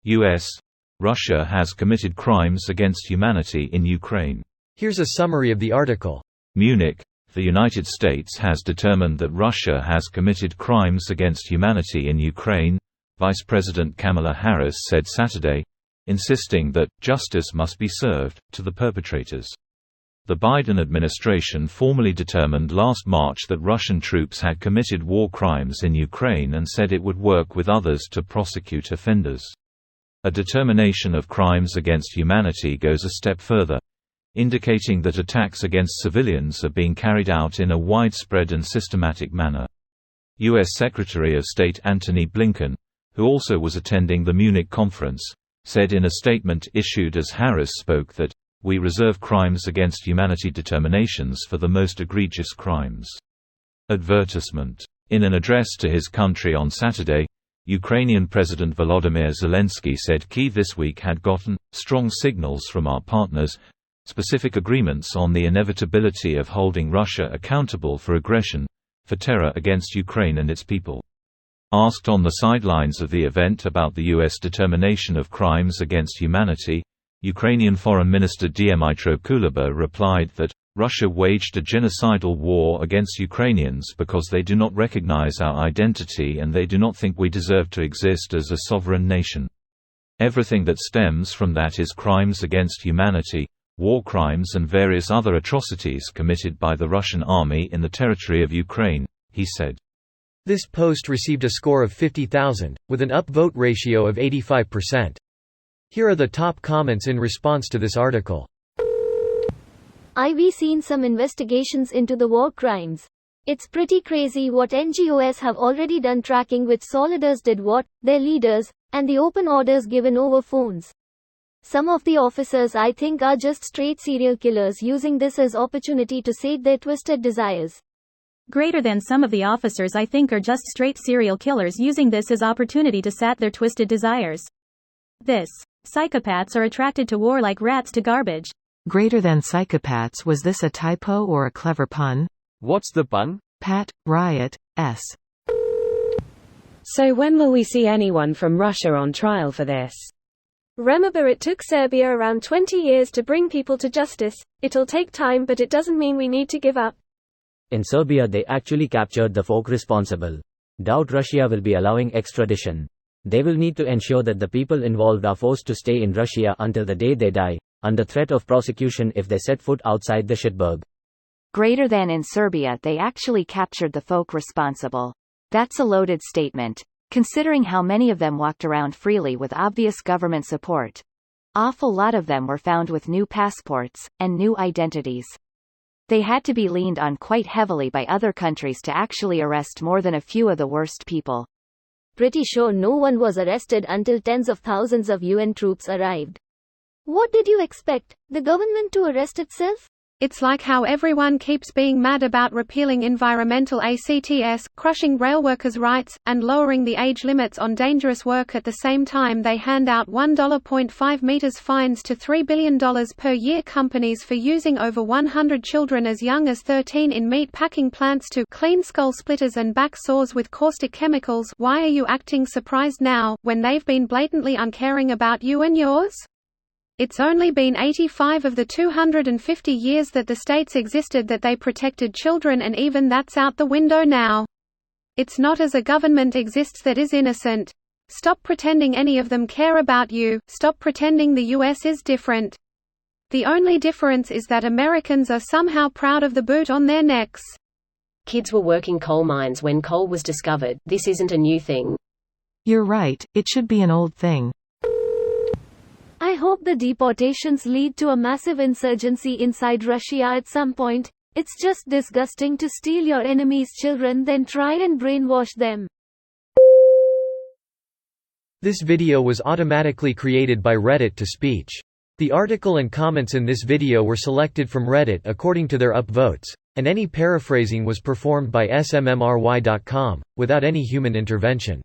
U.S. Russia has committed crimes against humanity in Ukraine. Here's a summary of the article. Munich. The United States has determined that Russia has committed crimes against humanity in Ukraine, Vice President Kamala Harris said Saturday, insisting that justice must be served to the perpetrators. The Biden administration formally determined last March that Russian troops had committed war crimes in Ukraine and said it would work with others to prosecute offenders. A determination of crimes against humanity goes a step further, indicating that attacks against civilians are being carried out in a widespread and systematic manner. U.S. Secretary of State Antony Blinken, who also was attending the Munich conference, said in a statement issued as Harris spoke that, "We reserve crimes against humanity determinations for the most egregious crimes." Advertisement. In an address to his country on Saturday, Ukrainian President Volodymyr Zelensky said Kyiv this week had gotten strong signals from our partners, specific agreements on the inevitability of holding Russia accountable for aggression, for terror against Ukraine and its people. Asked on the sidelines of the event about the U.S. determination of crimes against humanity, Ukrainian Foreign Minister Dmytro Kuleba replied that, "Russia waged a genocidal war against Ukrainians because they do not recognize our identity and they do not think we deserve to exist as a sovereign nation. Everything that stems from that is crimes against humanity, war crimes and various other atrocities committed by the Russian army in the territory of Ukraine," he said. This post received a score of 50,000, with an upvote ratio of 85%. Here are the top comments in response to this article. I've seen some investigations into the war crimes. It's pretty crazy what NGOs have already done tracking which soldiers did what, their leaders, and the open orders given over phones. Some of the officers I think are just straight serial killers using this as opportunity to sate their twisted desires. Greater than some of the officers I think are just straight serial killers using this as opportunity to sat their twisted desires. This. Psychopaths are attracted to war like rats to garbage. Greater than psychopaths. Was this a typo or a clever pun? What's the pun? Pat, Riot, S. So when will we see anyone from Russia on trial for this? Remember, it took Serbia around 20 years to bring people to justice. It'll take time, but it doesn't mean we need to give up. In Serbia they actually captured the folk responsible. Doubt Russia will be allowing extradition. They will need to ensure that the people involved are forced to stay in Russia until the day they die, under threat of prosecution if they set foot outside the shitberg. Greater than in Serbia they actually captured the folk responsible. That's a loaded statement, considering how many of them walked around freely with obvious government support. Awful lot of them were found with new passports, and new identities. They had to be leaned on quite heavily by other countries to actually arrest more than a few of the worst people. Pretty sure no one was arrested until tens of thousands of UN troops arrived. What did you expect, the government to arrest itself? It's like how everyone keeps being mad about repealing environmental ACTS, crushing rail workers' rights, and lowering the age limits on dangerous work at the same time they hand out $1.5 million fines to $3 billion per year companies for using over 100 children as young as 13 in meat packing plants to clean skull splitters and back saws with caustic chemicals. Why are you acting surprised now, when they've been blatantly uncaring about you and yours? It's only been 85 of the 250 years that the states existed that they protected children, and even that's out the window now. It's not as a government exists that is innocent. Stop pretending any of them care about you, stop pretending the US is different. The only difference is that Americans are somehow proud of the boot on their necks. Kids were working coal mines when coal was discovered. This isn't a new thing. You're right, it should be an old thing. I hope the deportations lead to a massive insurgency inside Russia at some point. It's just disgusting to steal your enemy's children then try and brainwash them. This video was automatically created by Reddit to speech. The article and comments in this video were selected from Reddit according to their upvotes, and any paraphrasing was performed by smmry.com, without any human intervention.